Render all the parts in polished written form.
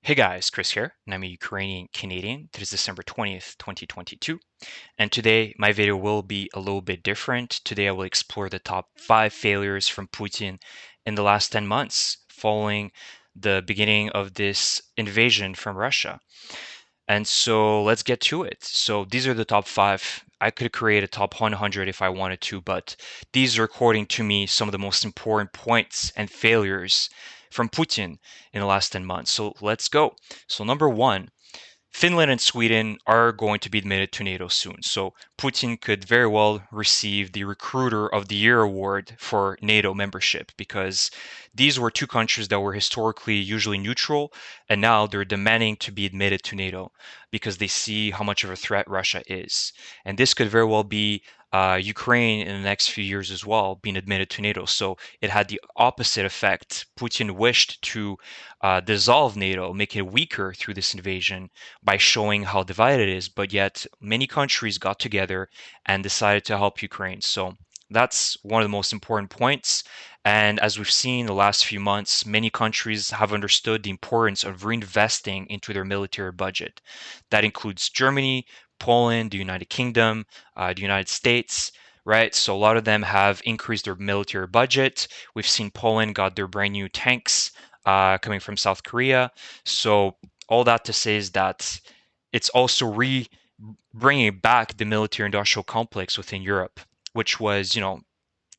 Hey guys, Chris here, and I'm a Ukrainian Canadian. It is December 20th, 2022, and today my video will be a little bit different. Today I will explore the top 5 failures from Putin in the last 10 months following the beginning of this invasion from Russia. And so let's get to it. So these are the top 5. I could create a top 100 if I wanted to, but these are, according to me, some of the most important points and failures from Putin in the last 10 months. So let's go. So number 1, Finland and Sweden are going to be admitted to NATO soon. So Putin could very well receive the Recruiter of the Year award for NATO membership because these were two countries that were historically usually neutral, and now they're demanding to be admitted to NATO because they see how much of a threat Russia is. And this could very well be Ukraine in the next few years as well being admitted to NATO. So it had the opposite effect. Putin wished to dissolve NATO, make it weaker through this invasion by showing how divided it is, but yet many countries got together and decided to help Ukraine. So that's one of the most important points. And as we've seen the last few months, many countries have understood the importance of reinvesting into their military budget. That includes Germany, Poland, the United Kingdom, the United States, right? So a lot of them have increased their military budget. We've seen Poland got their brand new tanks coming from South Korea. So all that to say is that it's also bringing back the military industrial complex within Europe, which was,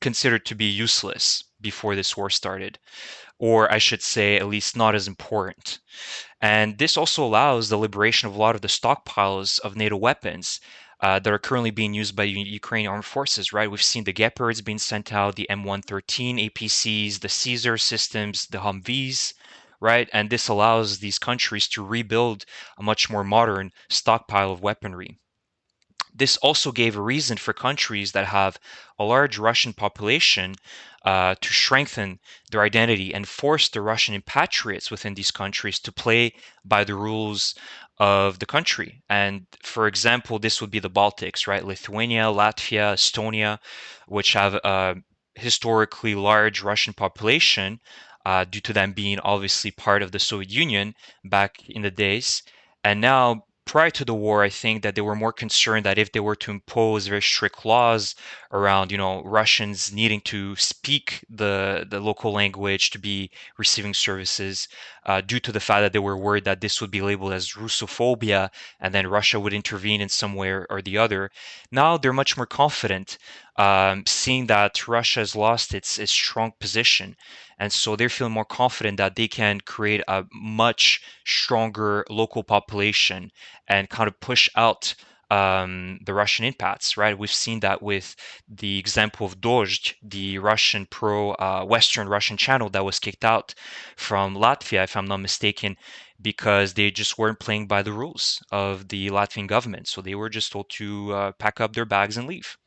considered to be useless before this war started, or I should say, at least not as important. And this also allows the liberation of a lot of the stockpiles of NATO weapons that are currently being used by Ukrainian armed forces, right? We've seen the Gepards being sent out, the M113 APCs, the Caesar systems, the Humvees, right? And this allows these countries to rebuild a much more modern stockpile of weaponry. This also gave a reason for countries that have a large Russian population to strengthen their identity and force the Russian expatriates within these countries to play by the rules of the country. And for example, this would be the Baltics, right? Lithuania, Latvia, Estonia, which have a historically large Russian population due to them being obviously part of the Soviet Union back in the days. And now prior to the war, I think that they were more concerned that if they were to impose very strict laws around, Russians needing to speak the local language to be receiving services, due to the fact that they were worried that this would be labeled as Russophobia, and then Russia would intervene in some way or the other. Now they're much more confident, seeing that Russia has lost its strong position. And so they're feeling more confident that they can create a much stronger local population and kind of push out the Russian impacts, right? We've seen that with the example of Dozhd, the Russian Western Russian channel that was kicked out from Latvia, if I'm not mistaken, because they just weren't playing by the rules of the Latvian government. So they were just told to pack up their bags and leave.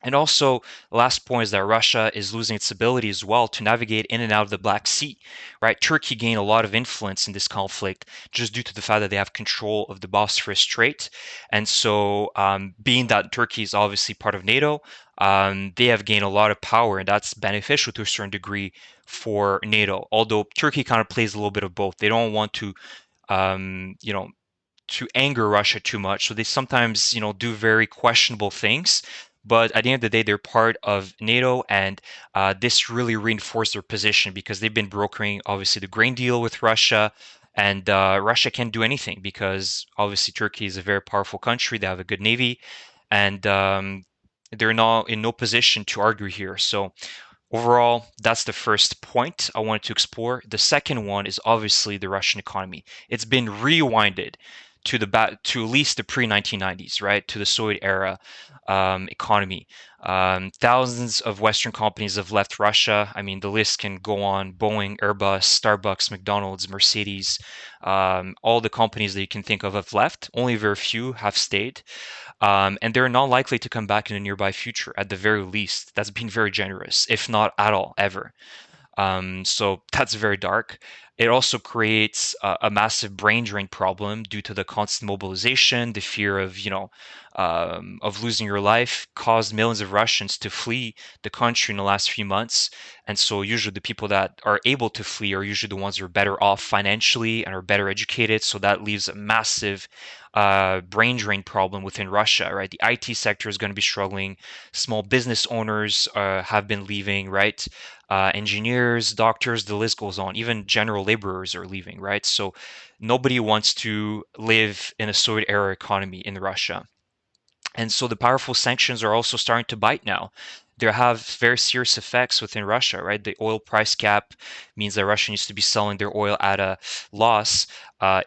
And also, last point is that Russia is losing its ability as well to navigate in and out of the Black Sea, right? Turkey gained a lot of influence in this conflict just due to the fact that they have control of the Bosphorus Strait. And so, being that Turkey is obviously part of NATO, they have gained a lot of power, and that's beneficial to a certain degree for NATO. Although Turkey kind of plays a little bit of both. They don't want to, um, you know, to anger Russia too much. So they sometimes, do very questionable things. But at the end of the day, they're part of NATO, and this really reinforced their position because they've been brokering, obviously, the grain deal with Russia, and Russia can't do anything because obviously Turkey is a very powerful country. They have a good navy, and they're not in no position to argue here. So overall, that's the first point I wanted to explore. The second one is obviously the Russian economy. It's been rewinded to at least the pre-1990s, right? To the Soviet era economy. Thousands of Western companies have left Russia. I mean, the list can go on: Boeing, Airbus, Starbucks, McDonald's, Mercedes. All the companies that you can think of have left. Only very few have stayed. And they're not likely to come back in the nearby future, at the very least. That's been very generous, if not at all, ever. So that's very dark. It also creates a massive brain drain problem due to the constant mobilization, the fear of, of losing your life, caused millions of Russians to flee the country in the last few months. And so usually the people that are able to flee are usually the ones who are better off financially and are better educated. So that leaves a massive brain drain problem within Russia, right? The IT sector is going to be struggling. Small business owners have been leaving, right? Engineers, doctors, the list goes on. Even general laborers are leaving, right? So nobody wants to live in a Soviet era economy in Russia. And so the powerful sanctions are also starting to bite now. They have very serious effects within Russia, right? The oil price cap means that Russia needs to be selling their oil at a loss.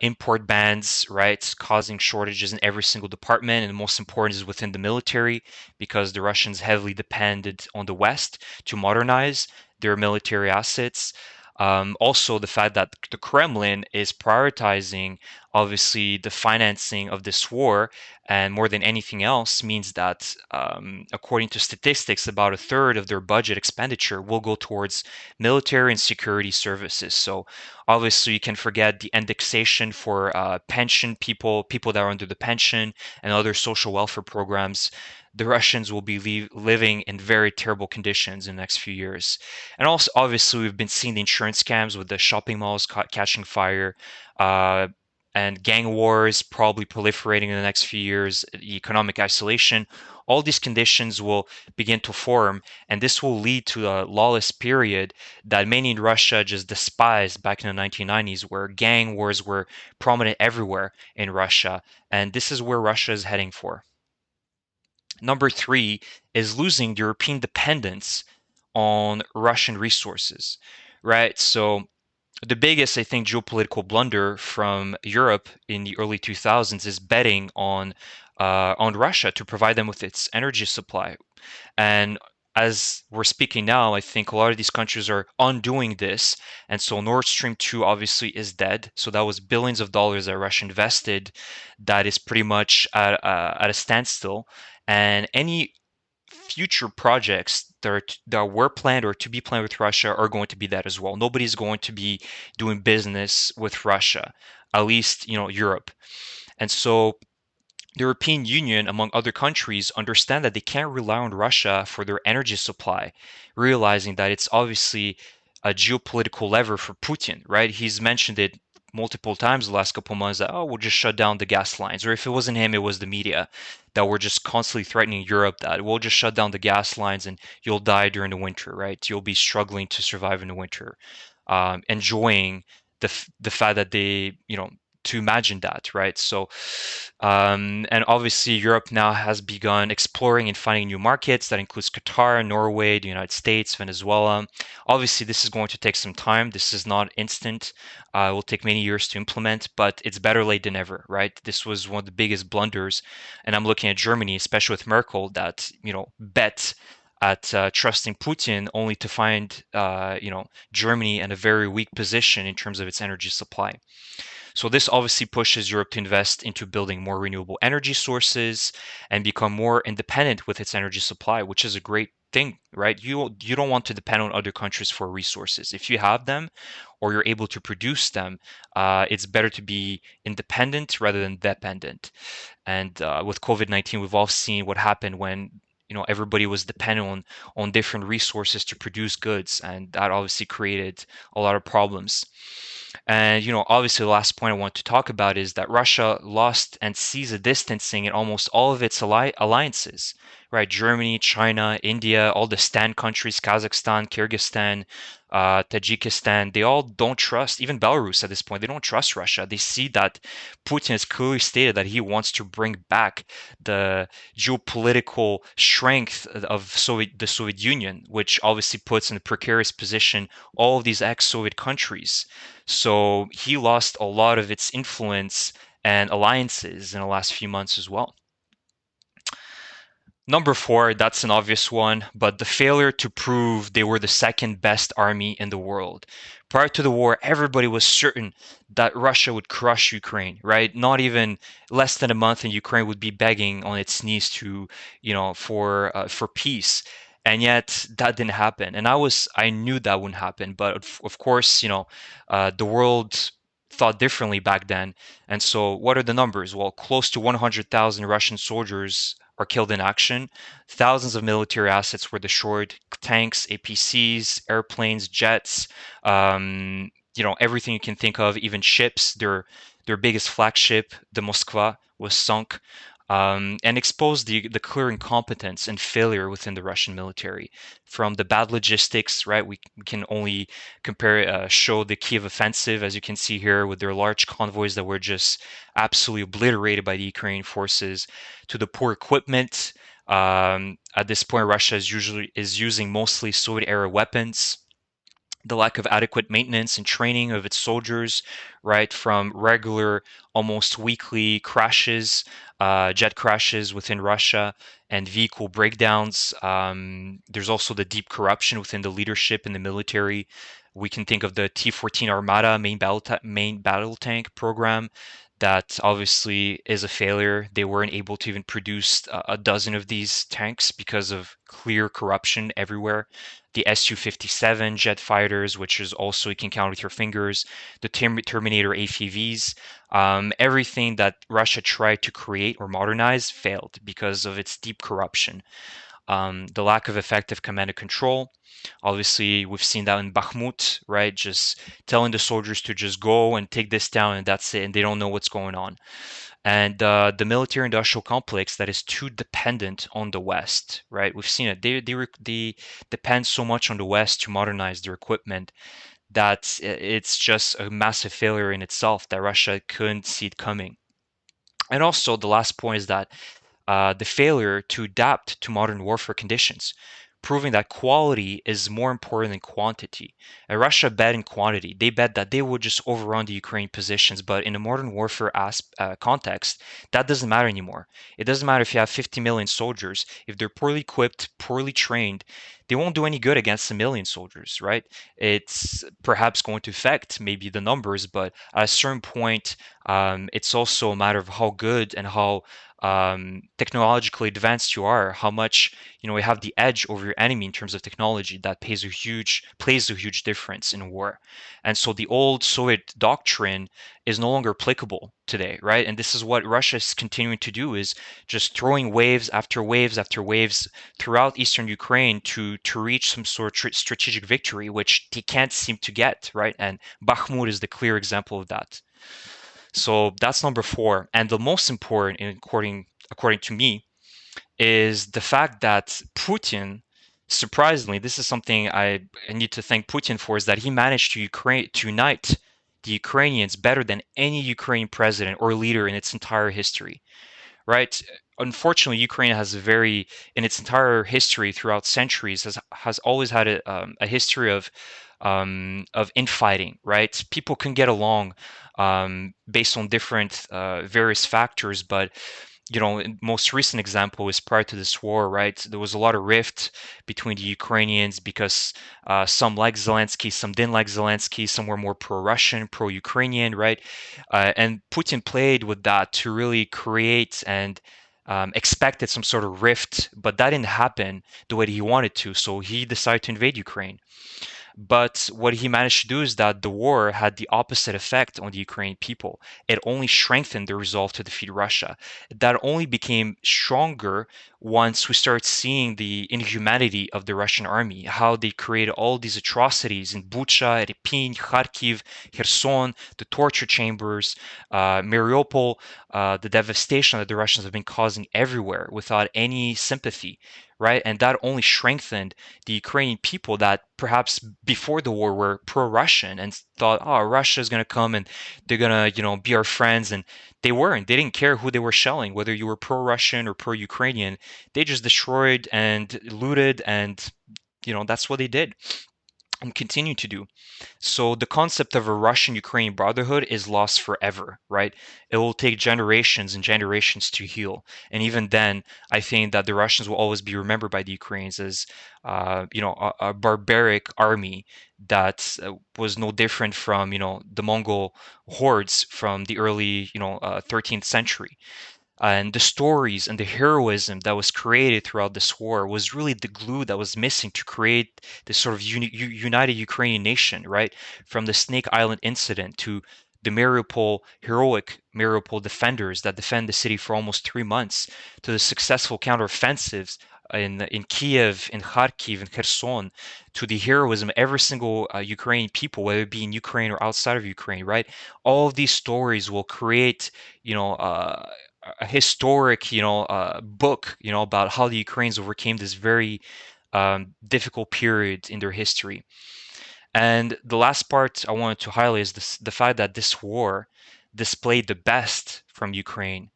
Import bans, right, causing shortages in every single department. And the most important is within the military, because the Russians heavily depended on the West to modernize their military assets. Also, the fact that the Kremlin is prioritizing, obviously, the financing of this war, and more than anything else, means that, according to statistics, about a third of their budget expenditure will go towards military and security services. So, obviously, you can forget the indexation for pension people that are under the pension and other social welfare programs. The Russians will be living in very terrible conditions in the next few years. And also, obviously, we've been seeing the insurance scams with the shopping malls catching fire, uh, and gang wars probably proliferating in the next few years, economic isolation. All these conditions will begin to form, and this will lead to a lawless period that many in Russia just despised back in the 1990s, where gang wars were prominent everywhere in Russia. And this is where Russia is heading for. Number three is losing European dependence on Russian resources, right? So the biggest, I think, geopolitical blunder from Europe in the early 2000s is betting on Russia to provide them with its energy supply. And as we're speaking now, I think a lot of these countries are undoing this. And so Nord Stream 2 obviously is dead. So that was billions of dollars that Russia invested that is pretty much at a standstill. And any future projects that were planned or to be planned with Russia are going to be that as well. Nobody's going to be doing business with Russia, at least, Europe. And so the European Union, among other countries, understand that they can't rely on Russia for their energy supply, realizing that it's obviously a geopolitical lever for Putin, right? He's mentioned it multiple times the last couple of months that, oh, we'll just shut down the gas lines. Or if it wasn't him, it was the media that were just constantly threatening Europe that we'll just shut down the gas lines and you'll die during the winter, right? You'll be struggling to survive in the winter, enjoying the fact that they, to imagine that, right? So, and obviously, Europe now has begun exploring and finding new markets. That includes Qatar, Norway, the United States, Venezuela. Obviously, this is going to take some time. This is not instant. It will take many years to implement, but it's better late than never, right? This was one of the biggest blunders. And I'm looking at Germany, especially with Merkel, that, bet at trusting Putin only to find, Germany in a very weak position in terms of its energy supply. So this obviously pushes Europe to invest into building more renewable energy sources and become more independent with its energy supply, which is a great thing, right? You don't want to depend on other countries for resources. If you have them or you're able to produce them, it's better to be independent rather than dependent. And with COVID-19, we've all seen what happened when everybody was dependent on different resources to produce goods, and that obviously created a lot of problems. And obviously, the last point I want to talk about is that Russia lost and sees a distancing in almost all of its alliances, right? Germany, China, India, all the STAN countries, Kazakhstan, Kyrgyzstan, Tajikistan, they all don't trust, even Belarus at this point, they don't trust Russia. They see that Putin has clearly stated that he wants to bring back the geopolitical strength of the Soviet Union, which obviously puts in a precarious position all of these ex-Soviet countries. So he lost a lot of its influence and alliances in the last few months as well. Number four, that's an obvious one, but the failure to prove they were the second best army in the world. Prior to the war, everybody was certain that Russia would crush Ukraine, right? Not even less than a month, and Ukraine would be begging on its knees to, for peace. and yet that didn't happen. And I knew that wouldn't happen, but of course, the world thought differently back then. And so what are the numbers? Well, close to 100,000 Russian soldiers are killed in action. Thousands of military assets were destroyed: tanks, APCs, airplanes, jets, everything you can think of, even ships. Their biggest flagship, the Moskva, was sunk, and exposed the clear incompetence and failure within the Russian military. From the bad logistics, right? We can only show the Kiev offensive, as you can see here, with their large convoys that were just absolutely obliterated by the Ukrainian forces, to the poor equipment. At this point, Russia is using mostly Soviet era weapons, the lack of adequate maintenance and training of its soldiers, right? From regular, almost weekly crashes, jet crashes within Russia, and vehicle breakdowns. There's also the deep corruption within the leadership in the military. We can think of the T-14 Armata main battle tank program. That obviously is a failure. They weren't able to even produce a dozen of these tanks because of clear corruption everywhere. The Su-57 jet fighters, which is also you can count with your fingers, the Terminator ATVs, everything that Russia tried to create or modernize failed because of its deep corruption. The lack of effective command and control. Obviously, we've seen that in Bakhmut, right? Just telling the soldiers to just go and take this down and that's it, and they don't know what's going on. And the military-industrial complex that is too dependent on the West, right? We've seen it. They depend so much on the West to modernize their equipment that it's just a massive failure in itself that Russia couldn't see it coming. And also, the last point is that the failure to adapt to modern warfare conditions, proving that quality is more important than quantity. And Russia bet in quantity. They bet that they would just overrun the Ukrainian positions, but in a modern warfare context, that doesn't matter anymore. It doesn't matter if you have 50 million soldiers. If they're poorly equipped, poorly trained, they won't do any good against a million soldiers, right? It's perhaps going to affect maybe the numbers, but at a certain point, it's also a matter of how good and how technologically advanced you are, how much you have the edge over your enemy in terms of technology. That plays a huge difference in war. And so the old Soviet doctrine is no longer applicable today, right? And this is what Russia is continuing to do, is just throwing waves after waves after waves throughout eastern Ukraine to reach some sort of strategic victory, which they can't seem to get, right? And Bakhmut is the clear example of that. So that's number four. And the most important, according to me, is the fact that Putin, surprisingly, this is something I need to thank Putin for, is that he managed to unite the Ukrainians better than any Ukrainian president or leader in its entire history, right? Unfortunately, Ukraine has in its entire history throughout centuries, has always had a history of infighting, right? People can get along based on different various factors, but most recent example is prior to this war, right? There was a lot of rift between the Ukrainians because some liked Zelensky, some didn't like Zelensky, some were more pro-Russian, pro-Ukrainian, right? And Putin played with that to really create and expected some sort of rift, but that didn't happen the way that he wanted to. So he decided to invade Ukraine. But what he managed to do is that the war had the opposite effect on the Ukrainian people. It only strengthened their resolve to defeat Russia. That only became stronger once we started seeing the inhumanity of the Russian army, how they created all these atrocities in Bucha, Irpin, Kharkiv, Kherson, the torture chambers, Mariupol, the devastation that the Russians have been causing everywhere without any sympathy, right? And that only strengthened the Ukrainian people that perhaps before the war were pro-Russian and thought, oh, Russia is going to come and they're going to, be our friends. And they weren't. They didn't care who they were shelling, whether you were pro-Russian or pro-Ukrainian. They just destroyed and looted, and that's what they did and continue to do. So the concept of a Russian-Ukrainian brotherhood is lost forever, right? It will take generations and generations to heal, and even then, I think that the Russians will always be remembered by the Ukrainians as, a barbaric army that was no different from, the Mongol hordes from the early, 13th century. and the stories and the heroism that was created throughout this war was really the glue that was missing to create this sort of united Ukrainian nation, right? From the Snake Island incident to the heroic Mariupol defenders that defend the city for almost 3 months, to the successful counteroffensives in Kiev, in Kharkiv, in Kherson, to the heroism of every single Ukrainian people, whether it be in Ukraine or outside of Ukraine, right? All of these stories will create, you know, a historic, book, about how the Ukrainians overcame this very difficult period in their history. And the last part I wanted to highlight is the fact that this war displayed the best from Ukraine.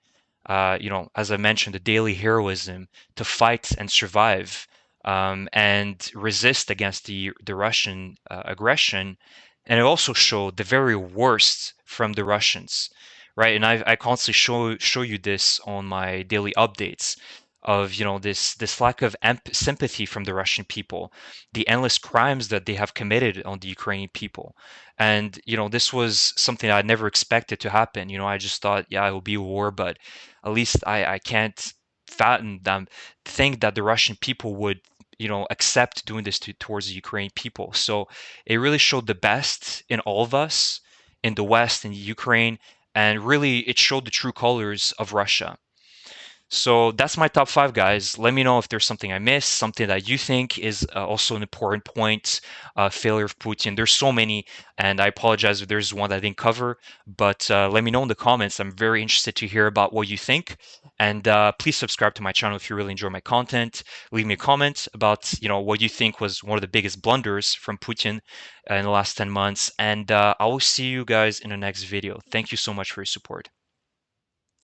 As I mentioned, the daily heroism to fight and survive, and resist against the Russian aggression. And it also showed the very worst from the Russians, right? And I constantly show you this on my daily updates of this lack of sympathy from the Russian people, the endless crimes that they have committed on the Ukrainian people. And this was something I never expected to happen. I just thought, yeah, it will be a war, but at least I can't fathom them think that the Russian people would accept doing this towards the Ukrainian people. So it really showed the best in all of us, in the West, in Ukraine, and really it showed the true colors of Russia. So that's my top five, guys. Let me know if there's something I missed, something that you think is also an important point. Failure of Putin. There's so many, and I apologize if there's one that I didn't cover. But let me know in the comments. I'm very interested to hear about what you think. And please subscribe to my channel if you really enjoy my content. Leave me a comment about what you think was one of the biggest blunders from Putin in the last 10 months. And I will see you guys in the next video. Thank you so much for your support.